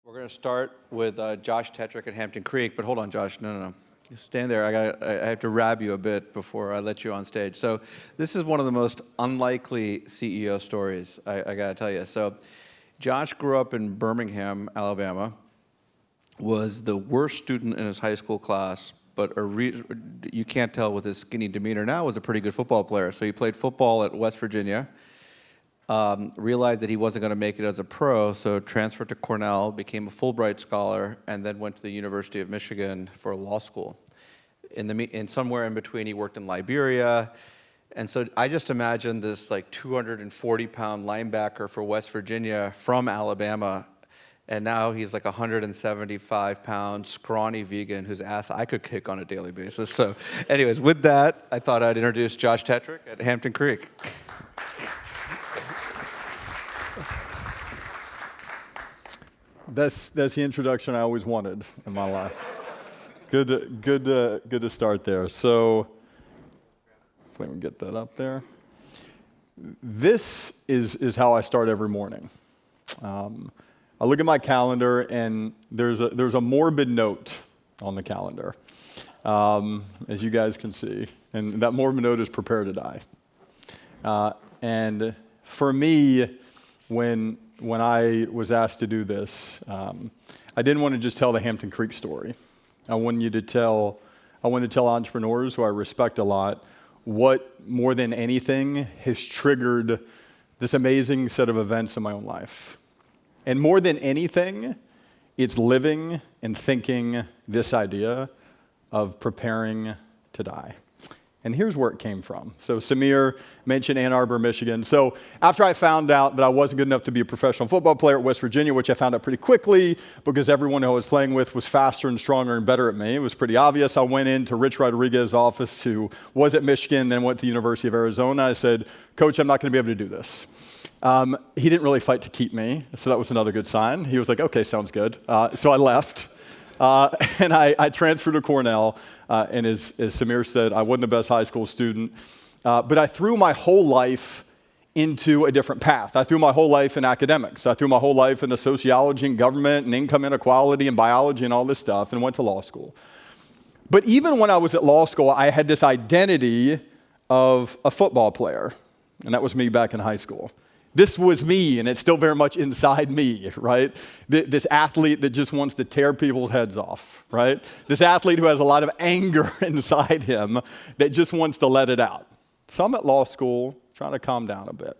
We're going to start with Josh Tetrick at Hampton Creek, but hold on, Josh. No. Stand there. I have to rab you a bit before I let you on stage. So this is one of the most unlikely CEO stories, I got to tell you. So Josh grew up in Birmingham, Alabama, was the worst student in his high school class, but you can't tell with his skinny demeanor now, was a pretty good football player. So he played football at West Virginia. Realized that he wasn't going to make it as a pro, so transferred to Cornell, became a Fulbright scholar, and then went to the University of Michigan for law school. In somewhere in between, he worked in Liberia, and so I just imagine this like 240-pound linebacker for West Virginia from Alabama, and now he's like 175-pound scrawny vegan whose ass I could kick on a daily basis. So, anyways, with that, I thought I'd introduce Josh Tetrick at Hampton Creek. That's the introduction I always wanted in my life. Good to start there. So, let me get that up there. This is how I start every morning. I look at my calendar, and there's a morbid note on the calendar, as you guys can see, and that morbid note is "Prepare to die." And for me, when I was asked to do this, I didn't want to just tell the Hampton Creek story. I wanted to tell entrepreneurs who I respect a lot what, more than anything, has triggered this amazing set of events in my own life. And more than anything, it's living and thinking this idea of preparing to die. And here's where it came from. So Samir mentioned Ann Arbor, Michigan. So after I found out that I wasn't good enough to be a professional football player at West Virginia, which I found out pretty quickly because everyone who I was playing with was faster and stronger and better at me, it was pretty obvious. I went into Rich Rodriguez's office, who was at Michigan, then went to the University of Arizona. I said, "Coach, I'm not going to be able to do this." He didn't really fight to keep me, so that was another good sign. He was like, "Okay, sounds good." So I left. And I transferred to Cornell, and as Samir said, I wasn't the best high school student, but I threw my whole life into a different path. I threw my whole life in academics. I threw my whole life into sociology and government and income inequality and biology and all this stuff, and went to law school. But even when I was at law school, I had this identity of a football player, and that was me back in high school. This was me, and it's still very much inside me, right? This athlete that just wants to tear people's heads off, right? This athlete who has a lot of anger inside him that just wants to let it out. So I'm at law school trying to calm down a bit.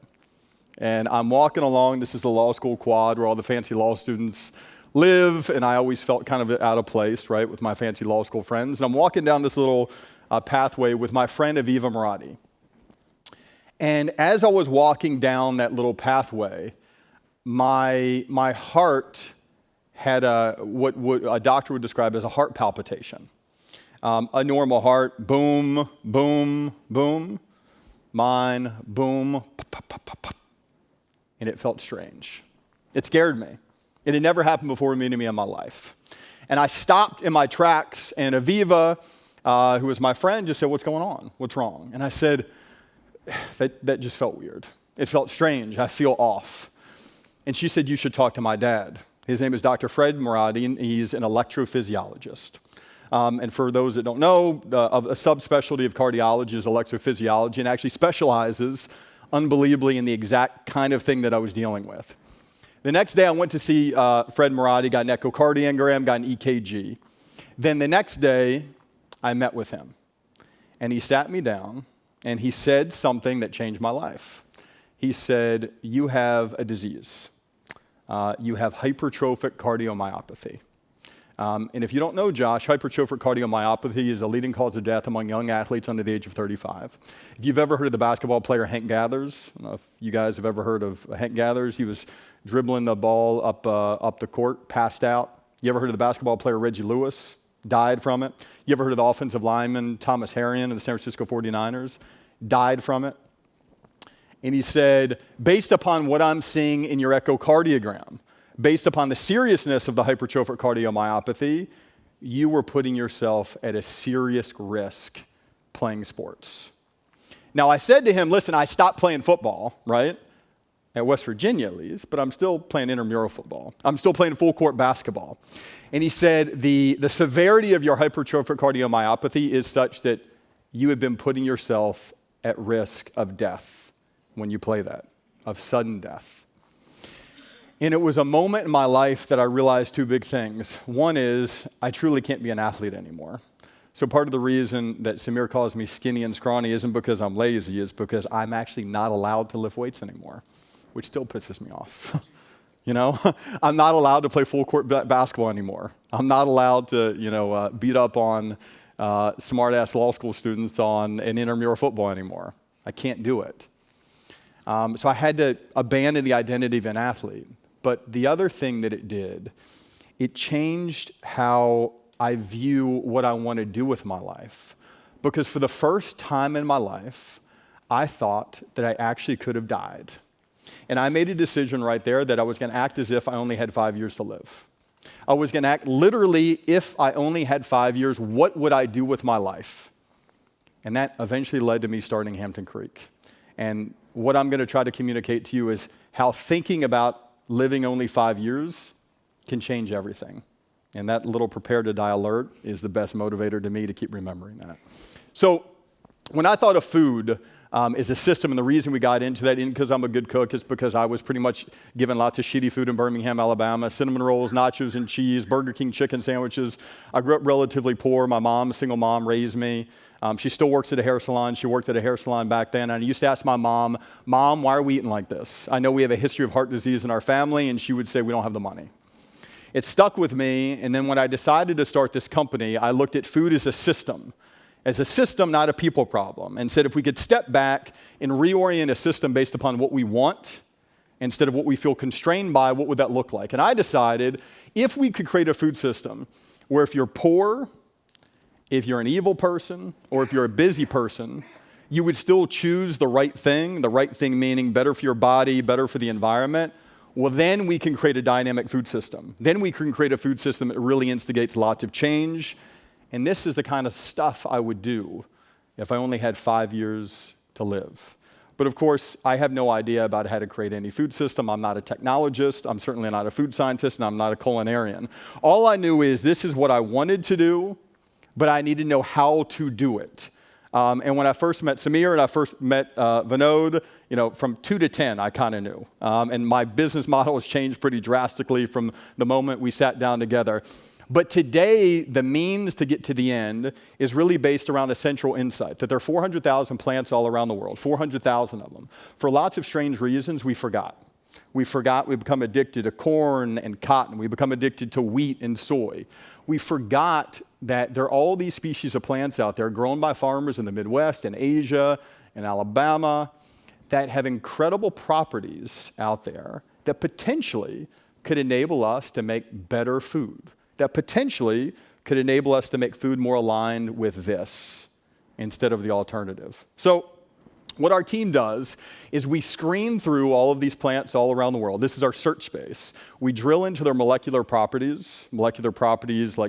And I'm walking along. This is the law school quad where all the fancy law students live, and I always felt kind of out of place, right, with my fancy law school friends. And I'm walking down this little pathway with my friend Aviva Maradi. And as I was walking down that little pathway, my heart had what a doctor would describe as a heart palpitation. A normal heart, boom, boom, boom. Mine, boom, pop, pop, pop, pop. And it felt strange. It scared me. It had never happened before to me in my life. And I stopped in my tracks, and Aviva, who was my friend, just said, "What's going on? What's wrong?" And I said, that just felt weird. It felt strange. I feel off. And she said, "You should talk to my dad. His name is Dr. Fred Maradi, and he's an electrophysiologist." And for those that don't know, a subspecialty of cardiology is electrophysiology, and actually specializes unbelievably in the exact kind of thing that I was dealing with. The next day, I went to see Fred Maradi, got an echocardiogram, got an EKG. Then the next day, I met with him. And he sat me down, and he said something that changed my life. He said, "You have a disease. You have hypertrophic cardiomyopathy." And if you don't know, Josh, hypertrophic cardiomyopathy is a leading cause of death among young athletes under the age of 35. If you've ever heard of the basketball player Hank Gathers, I don't know if you guys have ever heard of Hank Gathers. He was dribbling the ball up the court, passed out. You ever heard of the basketball player Reggie Lewis? Died from it. You ever heard of the offensive lineman Thomas Harrion of the San Francisco 49ers? Died from it. And he said, based upon what I'm seeing in your echocardiogram, based upon the seriousness of the hypertrophic cardiomyopathy, you were putting yourself at a serious risk playing sports. Now, I said to him, listen, I stopped playing football, right? at West Virginia at least, but I'm still playing intramural football. I'm still playing full court basketball. And he said, the severity of your hypertrophic cardiomyopathy is such that you have been putting yourself at risk of death when you play that, of sudden death. And it was a moment in my life that I realized two big things. One is I truly can't be an athlete anymore. So part of the reason that Samir calls me skinny and scrawny isn't because I'm lazy, it's because I'm actually not allowed to lift weights anymore, which still pisses me off. You know, I'm not allowed to play full court basketball anymore. I'm not allowed to, beat up on smart-ass law school students on an intramural football anymore. I can't do it. So I had to abandon the identity of an athlete. But the other thing that it did, it changed how I view what I want to do with my life. Because for the first time in my life, I thought that I actually could have died. And I made a decision right there that I was going to act as if I only had 5 years to live. I was going to act literally, if I only had 5 years, what would I do with my life? And that eventually led to me starting Hampton Creek. And what I'm going to try to communicate to you is how thinking about living only 5 years can change everything. And that little prepare to die alert is the best motivator to me to keep remembering that. So when I thought of food as a system, and the reason we got into that isn't because I'm a good cook, it's because I was pretty much given lots of shitty food in Birmingham, Alabama, cinnamon rolls, nachos and cheese, Burger King chicken sandwiches. I grew up relatively poor. My mom, a single mom, raised me. She still works at a hair salon. She worked at a hair salon back then. And I used to ask my mom, Mom, why are we eating like this? I know we have a history of heart disease in our family. And she would say, we don't have the money. It stuck with me. And then when I decided to start this company, I looked at food as a system, not a people problem, and said if we could step back and reorient a system based upon what we want instead of what we feel constrained by, what would that look like? And I decided if we could create a food system where if you're poor, if you're an evil person, or if you're a busy person, you would still choose the right thing meaning better for your body, better for the environment, well, then we can create a dynamic food system. Then we can create a food system that really instigates lots of change. And this is the kind of stuff I would do if I only had 5 years to live. But of course, I have no idea about how to create any food system. I'm not a technologist. I'm certainly not a food scientist, and I'm not a culinarian. All I knew is this is what I wanted to do, but I needed to know how to do it. And when I first met Samir and I first met Vinod, from 2 to 10, I kind of knew. And my business model has changed pretty drastically from the moment we sat down together. But today, the means to get to the end is really based around a central insight, that there are 400,000 plants all around the world, 400,000 of them. For lots of strange reasons, we forgot. We become addicted to corn and cotton. We become addicted to wheat and soy. We forgot that there are all these species of plants out there grown by farmers in the Midwest and Asia and Alabama that have incredible properties out there that potentially could enable us to make better food, that potentially could enable us to make food more aligned with this instead of the alternative. So what our team does is we screen through all of these plants all around the world. This is our search space. We drill into their molecular properties like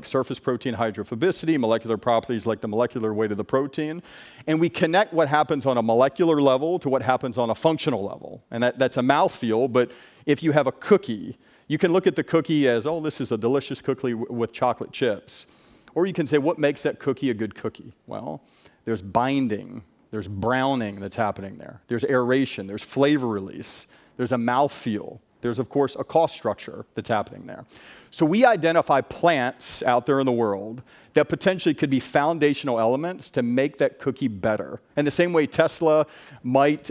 surface protein hydrophobicity, molecular properties like the molecular weight of the protein, and we connect what happens on a molecular level to what happens on a functional level. And that's a mouthfeel, but if you have a cookie, you can look at the cookie as, oh, this is a delicious cookie with chocolate chips. Or you can say, what makes that cookie a good cookie? Well, there's binding. There's browning that's happening there. There's aeration. There's flavor release. There's a mouthfeel. There's, of course, a cost structure that's happening there. So we identify plants out there in the world that potentially could be foundational elements to make that cookie better. And the same way Tesla might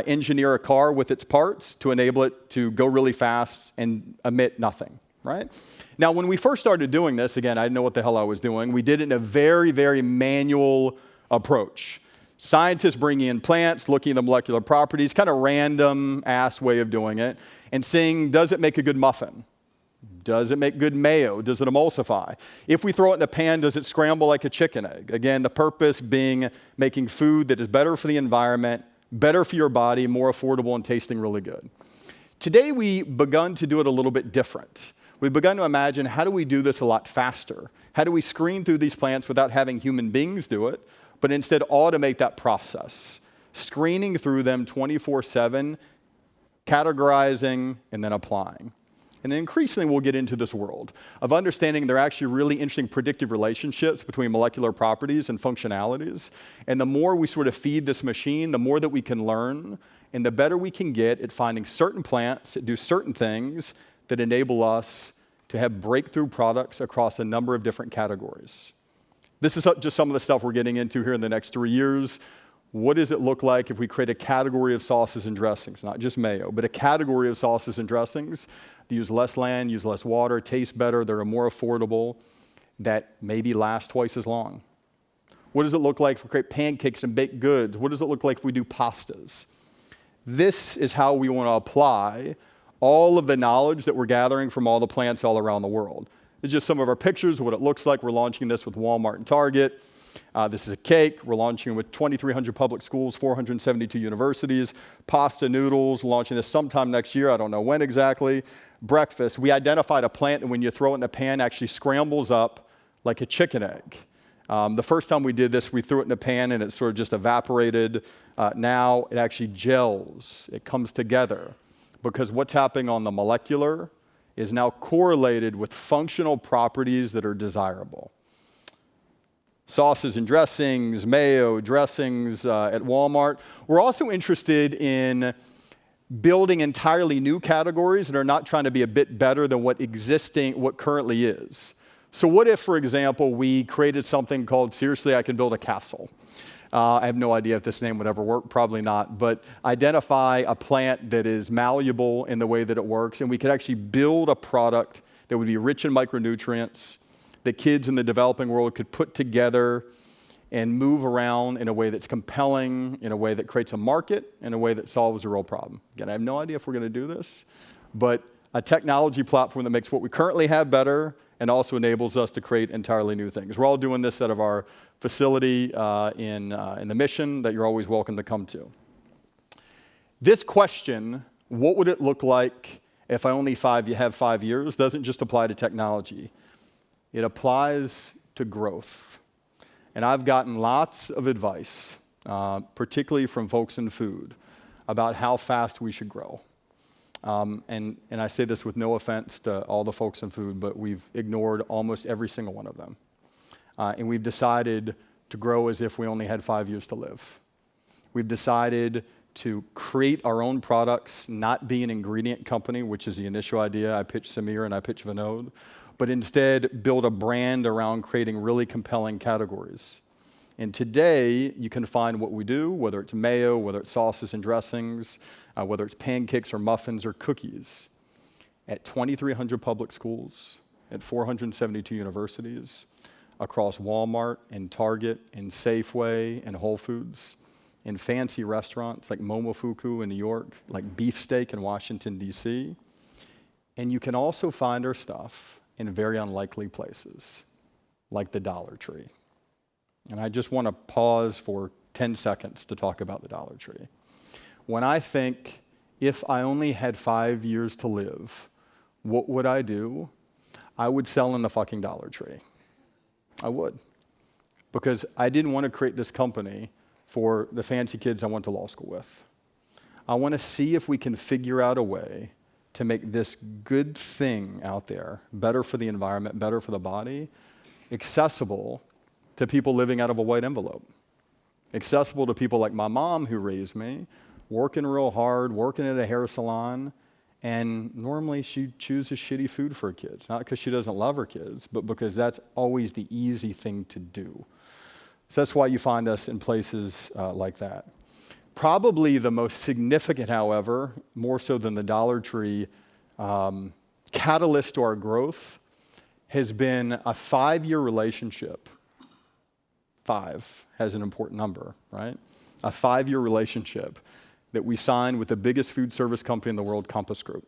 engineer a car with its parts to enable it to go really fast and emit nothing, right? Now, when we first started doing this, again, I didn't know what the hell I was doing. We did it in a very, very manual approach. Scientists bringing in plants, looking at the molecular properties, kind of random-ass way of doing it, and seeing, does it make a good muffin? Does it make good mayo? Does it emulsify? If we throw it in a pan, does it scramble like a chicken egg? Again, the purpose being making food that is better for the environment, better for your body, more affordable, and tasting really good. Today, we've begun to do it a little bit different. We've begun to imagine, how do we do this a lot faster? How do we screen through these plants without having human beings do it, but instead automate that process, screening through them 24/7 categorizing, and then applying. And then increasingly, we'll get into this world of understanding there are actually really interesting predictive relationships between molecular properties and functionalities. And the more we sort of feed this machine, the more that we can learn, and the better we can get at finding certain plants that do certain things that enable us to have breakthrough products across a number of different categories. This is just some of the stuff we're getting into here in the next 3 years. What does it look like if we create a category of sauces and dressings, not just mayo, but a category of sauces and dressings that use less land, use less water, taste better, that are more affordable, that maybe last twice as long? What does it look like if we create pancakes and baked goods? What does it look like if we do pastas? This is how we want to apply all of the knowledge that we're gathering from all the plants all around the world. It's just some of our pictures of what it looks like. We're launching this with Walmart and Target. This is a cake. We're launching it with 2,300 public schools, 472 universities. Pasta noodles, launching this sometime next year. I don't know when exactly. Breakfast. We identified a plant that when you throw it in a pan, actually scrambles up like a chicken egg. The first time we did this, we threw it in a pan and it sort of just evaporated. Now it actually gels. It comes together because what's happening on the molecular is now correlated with functional properties that are desirable. Sauces and dressings, mayo, dressings at Walmart. We're also interested in building entirely new categories that are not trying to be a bit better than what currently is. So what if, for example, we created something called, seriously, I can build a castle. I have no idea if this name would ever work, probably not, but identify a plant that is malleable in the way that it works, and we could actually build a product that would be rich in micronutrients that kids in the developing world could put together and move around in a way that's compelling, in a way that creates a market, in a way that solves a real problem. Again, I have no idea if we're going to do this, but a technology platform that makes what we currently have better and also enables us to create entirely new things. We're all doing this out of our facility in the Mission that you're always welcome to come to. This question, what would it look like if I only have 5 years, doesn't just apply to technology. It applies to growth. And I've gotten lots of advice, particularly from folks in food, about how fast we should grow. And I say this with no offense to all the folks in food, but we've ignored almost every single one of them. And we've decided to grow as if we only had 5 years to live. We've decided to create our own products, not be an ingredient company, which is the initial idea. I pitched Samir and I pitched Vinod, but instead build a brand around creating really compelling categories. And today, you can find what we do, whether it's mayo, whether it's sauces and dressings, whether it's pancakes or muffins or cookies, at 2,300 public schools, at 472 universities, across Walmart and Target and Safeway and Whole Foods, in fancy restaurants like Momofuku in New York, like Beefsteak in Washington, D.C. And you can also find our stuff in very unlikely places, like the Dollar Tree. And I just want to pause for 10 seconds to talk about the Dollar Tree. When I think, if I only had 5 years to live, what would I do? I would sell in the fucking Dollar Tree. I would. Because I didn't want to create this company for the fancy kids I went to law school with. I want to see if we can figure out a way to make this good thing out there, better for the environment, better for the body, accessible to people living out of a white envelope. Accessible to people like my mom who raised me, working real hard, working at a hair salon, and normally she chooses shitty food for her kids, not because she doesn't love her kids, but because that's always the easy thing to do. So that's why you find us in places like that. Probably the most significant, however, more so than the Dollar Tree, catalyst to our growth has been a 5-year relationship. 5 has an important number, right? A 5-year relationship that we signed with the biggest food service company in the world, Compass Group.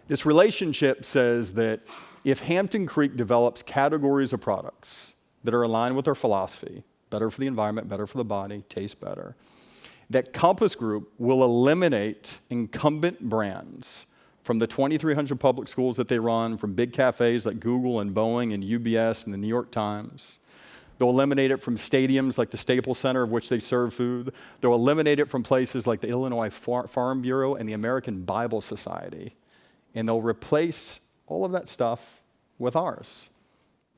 This relationship says that if Hampton Creek develops categories of products that are aligned with our philosophy, better for the environment, better for the body, taste better, that Compass Group will eliminate incumbent brands from the 2,300 public schools that they run, from big cafes like Google and Boeing and UBS and the New York Times, They'll eliminate it from stadiums like the Staples Center, of which they serve food. They'll eliminate it from places like the Illinois Farm Bureau and the American Bible Society. And they'll replace all of that stuff with ours.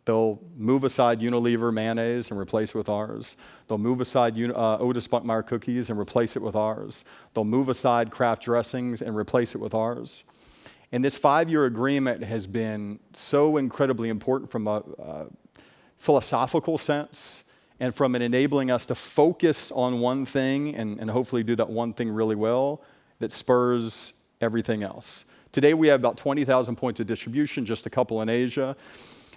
They'll move aside Unilever mayonnaise and replace it with ours. They'll move aside Otis Spunkmeyer cookies and replace it with ours. They'll move aside Kraft dressings and replace it with ours. And this 5-year agreement has been so incredibly important from a philosophical sense and from an enabling us to focus on one thing and hopefully do that one thing really well that spurs everything else. Today we have about 20,000 points of distribution, just a couple in Asia.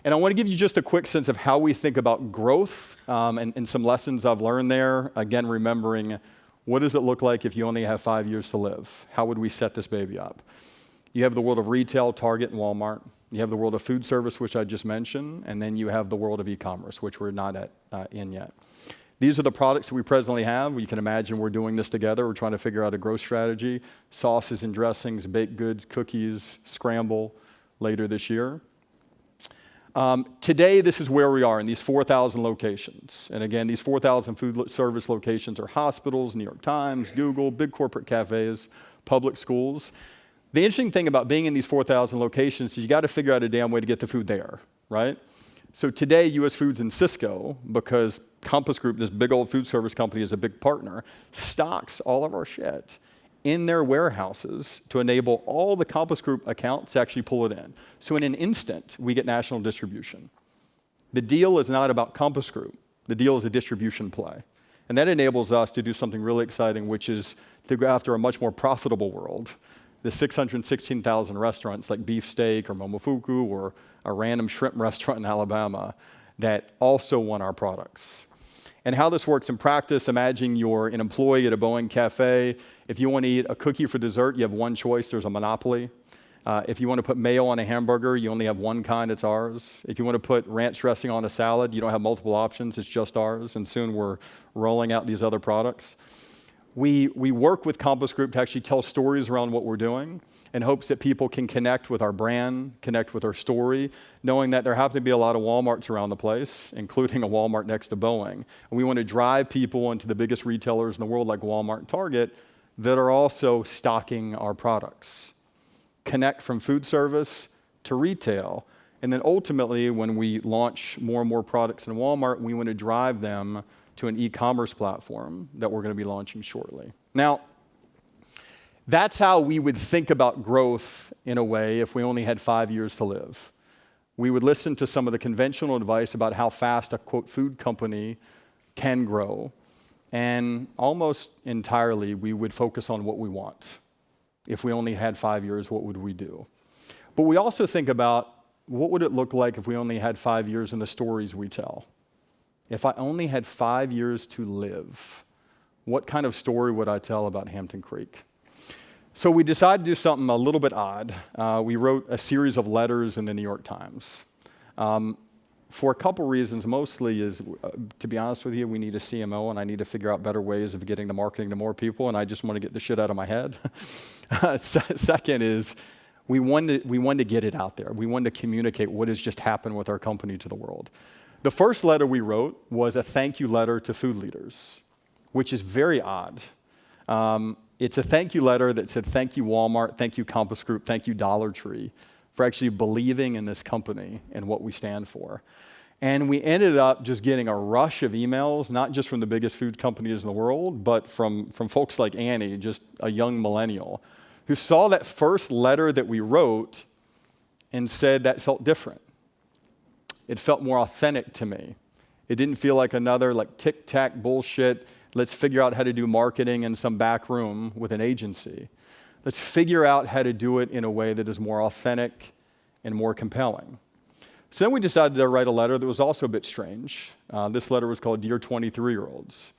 And I want to give you just a quick sense of how we think about growth and some lessons I've learned there. Again, remembering what does it look like if you only have 5 years to live? How would we set this baby up? You have the world of retail, Target and Walmart. You have the world of food service, which I just mentioned, and then you have the world of e-commerce, which we're not in yet. These are the products that we presently have. You can imagine we're doing this together. We're trying to figure out a growth strategy, sauces and dressings, baked goods, cookies, scramble later this year. Today, this is where we are in these 4,000 locations. And again, these 4,000 food service locations are hospitals, New York Times, Google, big corporate cafes, public schools. The interesting thing about being in these 4,000 locations is you got to figure out a damn way to get the food there, right? So today, US Foods and Cisco, because Compass Group, this big old food service company, is a big partner, stocks all of our shit in their warehouses to enable all the Compass Group accounts to actually pull it in. So in an instant, we get national distribution. The deal is not about Compass Group. The deal is a distribution play. And that enables us to do something really exciting, which is to go after a much more profitable world. The 616,000 restaurants like Beef Steak or Momofuku or a random shrimp restaurant in Alabama that also want our products. And how this works in practice, imagine you're an employee at a Boeing cafe. If you want to eat a cookie for dessert, you have one choice, there's a monopoly. If you want to put mayo on a hamburger, you only have one kind, it's ours. If you want to put ranch dressing on a salad, you don't have multiple options, it's just ours. And soon we're rolling out these other products. We work with Compass Group to actually tell stories around what we're doing in hopes that people can connect with our brand, connect with our story, knowing that there happen to be a lot of Walmarts around the place, including a Walmart next to Boeing. And we want to drive people into the biggest retailers in the world like Walmart and Target that are also stocking our products. Connect from food service to retail. And then ultimately, when we launch more and more products in Walmart, we want to drive them to an e-commerce platform that we're going to be launching shortly. Now, that's how we would think about growth in a way if we only had 5 years to live. We would listen to some of the conventional advice about how fast a, quote, food company can grow, and almost entirely we would focus on what we want. If we only had 5 years, what would we do? But we also think about what would it look like if we only had 5 years in the stories we tell? If I only had 5 years to live, what kind of story would I tell about Hampton Creek? So we decided to do something a little bit odd. We wrote a series of letters in the New York Times. For a couple reasons, mostly is, to be honest with you, we need a CMO and I need to figure out better ways of getting the marketing to more people, and I just want to get the shit out of my head. Second is, we wanted to get it out there. We wanted to communicate what has just happened with our company to the world. The first letter we wrote was a thank you letter to food leaders, which is very odd. It's a thank you letter that said, thank you Walmart, thank you Compass Group, thank you Dollar Tree for actually believing in this company and what we stand for. And we ended up just getting a rush of emails, not just from the biggest food companies in the world, but from folks like Annie, just a young millennial, who saw that first letter that we wrote and said that felt different. It felt more authentic to me. It didn't feel like another like tic-tac bullshit, let's figure out how to do marketing in some back room with an agency. Let's figure out how to do it in a way that is more authentic and more compelling. So then we decided to write a letter that was also a bit strange. This letter was called Dear 23-Year-Olds.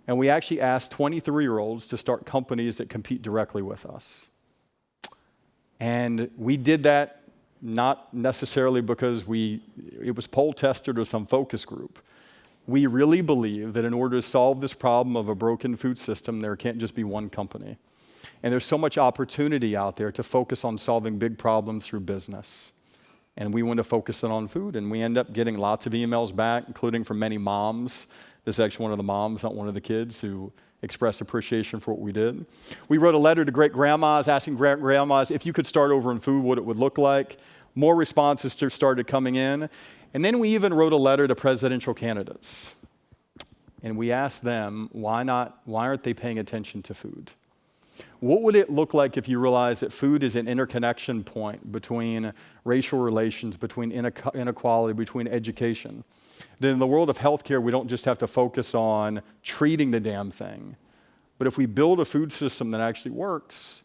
And we actually asked 23-year-olds to start companies that compete directly with us. And we did that not necessarily because it was poll tested or some focus group. We really believe that in order to solve this problem of a broken food system, there can't just be one company. And there's so much opportunity out there to focus on solving big problems through business. and we want to focus it on food. And we end up getting lots of emails back, including from many moms. This is actually one of the moms, not one of the kids, who expressed appreciation for what we did. We wrote a letter to great-grandmas asking great-grandmas if you could start over in food, what it would look like. More responses started coming in. And then we even wrote a letter to presidential candidates. And we asked them, why aren't they paying attention to food? What would it look like if you realized that food is an interconnection point between racial relations, between inequality, between education? That in the world of healthcare, we don't just have to focus on treating the damn thing, but if we build a food system that actually works,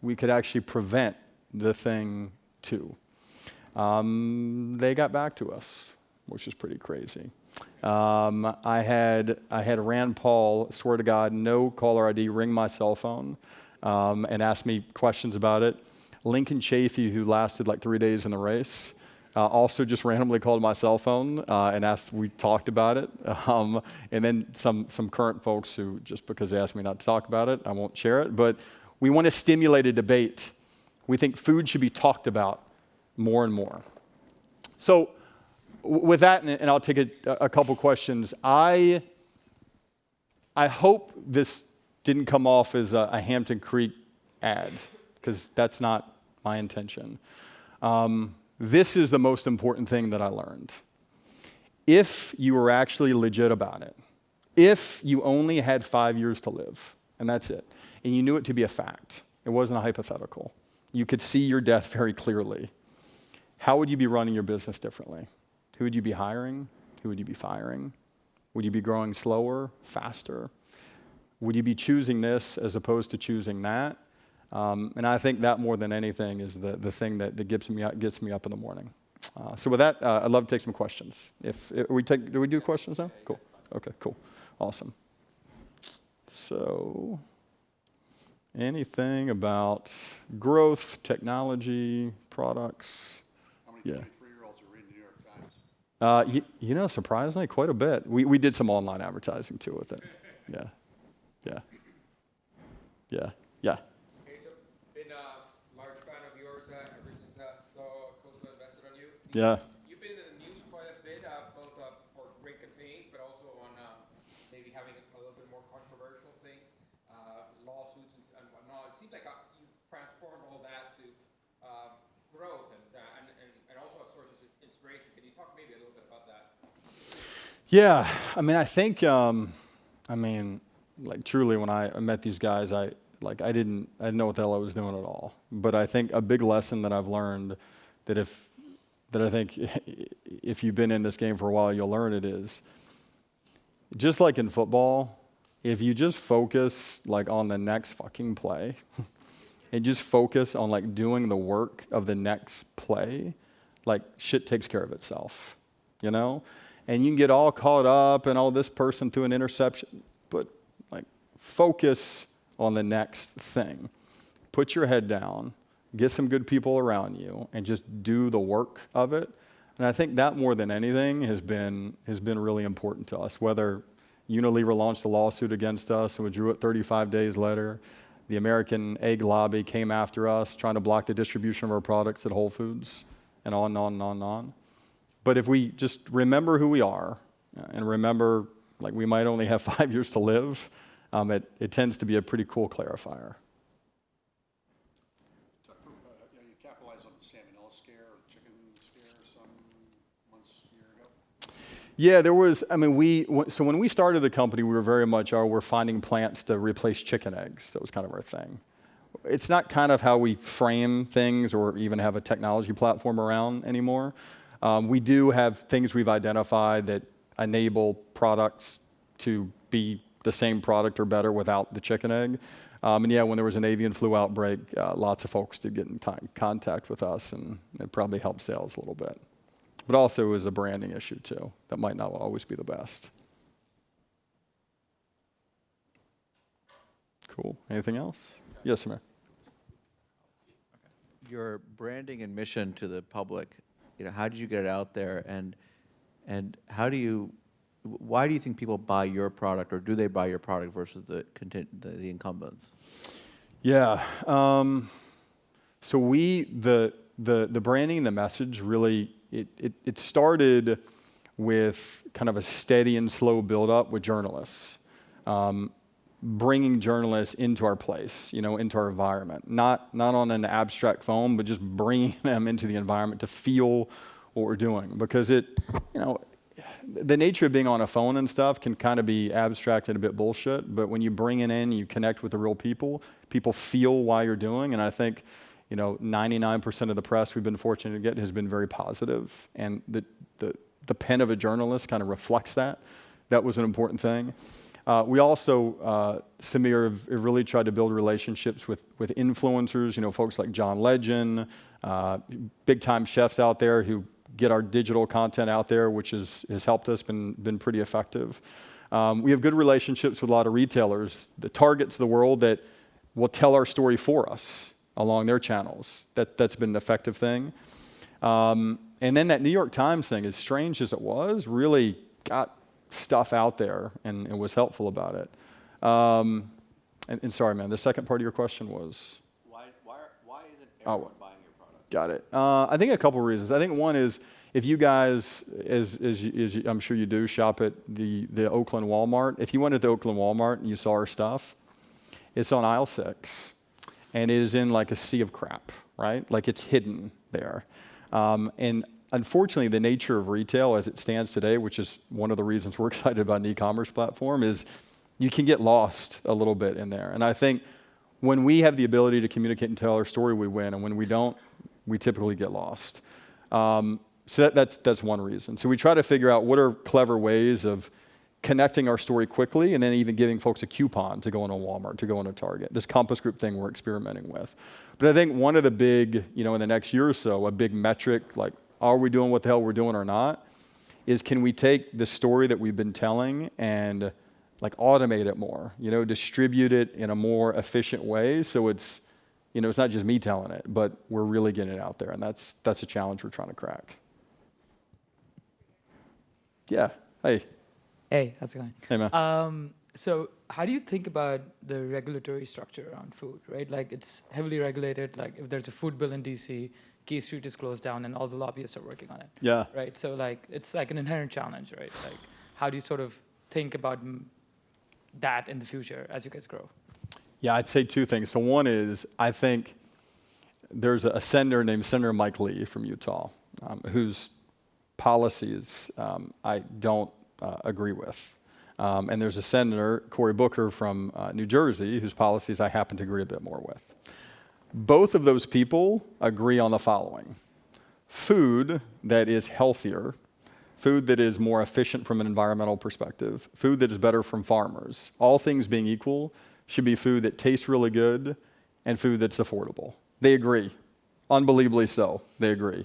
we could actually prevent the thing too. They got back to us, which is pretty crazy. I had Rand Paul, swear to God, no caller ID, ring my cell phone and ask me questions about it. Lincoln Chafee, who lasted like 3 days in the race, also just randomly called my cell phone and asked, we talked about it. And then some current folks who, just because they asked me not to talk about it, I won't share it. But we want to stimulate a debate. We think food should be talked about more and more. So with that, and I'll take a couple questions. I hope this didn't come off as a Hampton Creek ad, because that's not my intention. This is the most important thing that I learned. If you were actually legit about it, if you only had 5 years to live, and that's it, and you knew it to be a fact, it wasn't a hypothetical, you could see your death very clearly, how would you be running your business differently? Who would you be hiring? Who would you be firing? Would you be growing slower, faster? Would you be choosing this as opposed to choosing that? And I think that more than anything is the thing that gets me up in the morning. So with that, I'd love to take some questions. Do we do questions now? Cool. Okay, cool. Awesome. So anything about growth, technology, products? How many 23-year-olds are reading the New York Times? Surprisingly, quite a bit. We did some online advertising too with it. Yeah. Hey, so been a large fan of yours ever since I saw Coastal invested on you. Yeah. You've been in the news quite a bit, both for great campaigns, but also on maybe having a little bit more controversial things, lawsuits and whatnot. It seems like you've transformed all that to growth and also a source of inspiration. Can you talk maybe a little bit about that? Yeah. I mean, I think, like truly when I met these guys, I didn't know what the hell I was doing at all. But I think a big lesson that I've learned that I think if you've been in this game for a while, you'll learn it is, just like in football, if you just focus like on the next fucking play and just focus on like doing the work of the next play, like shit takes care of itself, you know? And you can get all caught up and all this person threw an interception, but like focus on the next thing. Put your head down, get some good people around you, and just do the work of it. And I think that more than anything has been really important to us. Whether Unilever launched a lawsuit against us and withdrew it 35 days later, the American egg lobby came after us trying to block the distribution of our products at Whole Foods, and on and on and on and on. But if we just remember who we are and remember like we might only have 5 years to live, it tends to be a pretty cool clarifier. You capitalized on the salmonella scare or the chicken scare some months, a year ago? Yeah, there was, so when we started the company, we were very much, we're finding plants to replace chicken eggs. That was kind of our thing. It's not kind of how we frame things or even have a technology platform around anymore. We do have things we've identified that enable products to be the same product or better without the chicken egg. And yeah, when there was an avian flu outbreak, lots of folks did get in contact with us, and it probably helped sales a little bit. But also it was a branding issue too. That might not always be the best. Cool. Anything else? Yes, Samir. Your branding and mission to the public, how did you get it out there, and why do you think people buy your product, or do they buy your product versus the incumbents? Yeah. So the branding and the message really, it started with kind of a steady and slow build-up with journalists. Bringing journalists into our place, into our environment. Not on an abstract phone, but just bringing them into the environment to feel what we're doing. Because the nature of being on a phone and stuff can kind of be abstract and a bit bullshit, but when you bring it in, you connect with the real people, people feel why you're doing, and I think 99% of the press we've been fortunate to get has been very positive, and the pen of a journalist kind of reflects that. That was an important thing. We also, Samir, have really tried to build relationships with influencers, folks like John Legend, big-time chefs out there who get our digital content out there, which has helped us, been pretty effective. We have good relationships with a lot of retailers, the Targets of the world that will tell our story for us along their channels. That's been an effective thing. And then that New York Times thing, as strange as it was, really got stuff out there and was helpful about it. And sorry, man, the second part of your question was? Why isn't everyone buying your product? Got it. I think a couple of reasons. I think one is, if you guys, as I'm sure you do, shop at the Oakland Walmart, if you went to the Oakland Walmart and you saw our stuff, it's on aisle 6, and it is in like a sea of crap, right? Like it's hidden there. And unfortunately, the nature of retail as it stands today, which is one of the reasons we're excited about an e-commerce platform, is you can get lost a little bit in there. And I think when we have the ability to communicate and tell our story, we win. And when we don't, we typically get lost. So that's one reason. So we try to figure out what are clever ways of connecting our story quickly, and then even giving folks a coupon to go into Walmart, to go into Target. This Compass Group thing we're experimenting with. But I think one of the big, in the next year or so, a big metric, like, are we doing what the hell we're doing or not, is can we take the story that we've been telling and like automate it more, distribute it in a more efficient way, so it's, it's not just me telling it, but we're really getting it out there, and that's a challenge we're trying to crack. Yeah, hey. Hey, how's it going? Hey, man. So how do you think about the regulatory structure around food, right? Like, it's heavily regulated. Like, if there's a food bill in DC, K Street is closed down and all the lobbyists are working on it. Yeah. Right? So, like, it's like an inherent challenge, right? Like, how do you sort of think about that in the future as you guys grow? Yeah, I'd say two things. So one is, I think there's a senator named Senator Mike Lee from Utah, whose policies I don't agree with. And there's a senator, Cory Booker, from New Jersey, whose policies I happen to agree a bit more with. Both of those people agree on the following: food that is healthier, food that is more efficient from an environmental perspective, food that is better from farmers, all things being equal, should be food that tastes really good and food that's affordable. They agree. Unbelievably so, they agree,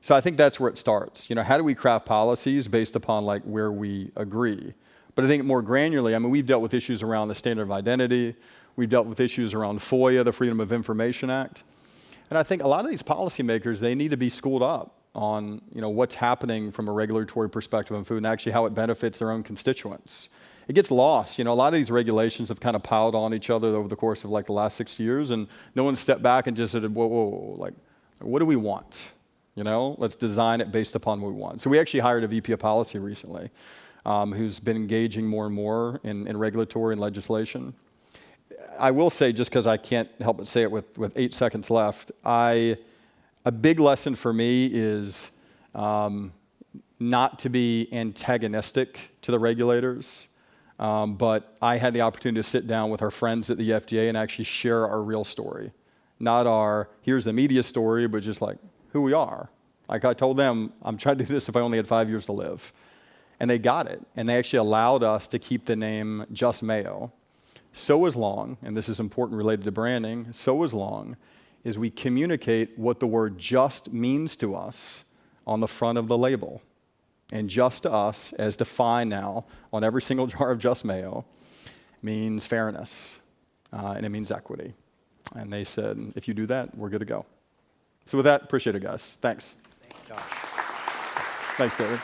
So I think that's where it starts. How do we craft policies based upon like where we agree? But I think more granularly, we've dealt with issues around the standard of identity. We've dealt with issues around FOIA, the Freedom of Information Act. And I think a lot of these policymakers, they need to be schooled up on, what's happening from a regulatory perspective on food and actually how it benefits their own constituents. It gets lost. A lot of these regulations have kind of piled on each other over the course of like the last 6 years, and no one stepped back and just said, whoa, like, what do we want? Let's design it based upon what we want. So we actually hired a VP of policy recently who's been engaging more and more in regulatory and legislation. I will say, just because I can't help but say it with 8 seconds left, a big lesson for me is not to be antagonistic to the regulators, but I had the opportunity to sit down with our friends at the FDA and actually share our real story. Not our, here's the media story, but just like who we are. Like I told them, I'm trying to do this if I only had 5 years to live. And they got it. And they actually allowed us to keep the name Just Mayo. So as long, and this is important related to branding, so as long as we communicate what the word just means to us on the front of the label. And just to us, as defined now on every single jar of Just Mayo, means fairness, and it means equity. And they said, if you do that, we're good to go. So with that, appreciate it, guys. Thanks. Thank you, Josh. Thanks, David.